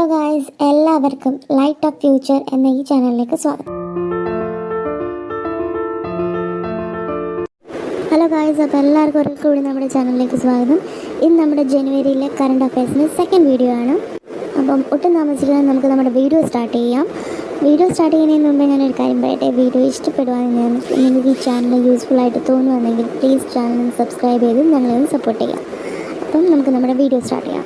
Hello guys, എല്ലാവർക്കും light of future എന്ന ഈ ചാനലിലേക്ക് സ്വാഗതം. ഹലോ ഗായ്സ്, അപ്പോൾ എല്ലാവർക്കും ഒരിക്കൽ കൂടി നമ്മുടെ ചാനലിലേക്ക് സ്വാഗതം. ഇന്ന് നമ്മുടെ ജനുവരിയിലെ കറണ്ട് അഫയേഴ്സിന് സെക്കൻഡ് വീഡിയോ ആണ്. അപ്പം ഒട്ടും താമസിക്കാതെ നമുക്ക് നമ്മുടെ വീഡിയോ സ്റ്റാർട്ട് ചെയ്യാം. വീഡിയോ സ്റ്റാർട്ട് ചെയ്യുന്നതിന് മുമ്പ് ഞാനൊരു കാര്യം പറയട്ടെ. വീഡിയോ ഇഷ്ടപ്പെടുവാണെങ്കിൽ നിങ്ങൾക്ക് ഈ ചാനൽ യൂസ്ഫുൾ ആയിട്ട് തോന്നുവാണെങ്കിൽ പ്ലീസ് ചാനൽ സബ്സ്ക്രൈബ് ചെയ്ത് ഞങ്ങളെ സപ്പോർട്ട് ചെയ്യാം. അപ്പം നമുക്ക് നമ്മുടെ വീഡിയോ സ്റ്റാർട്ട് ചെയ്യാം.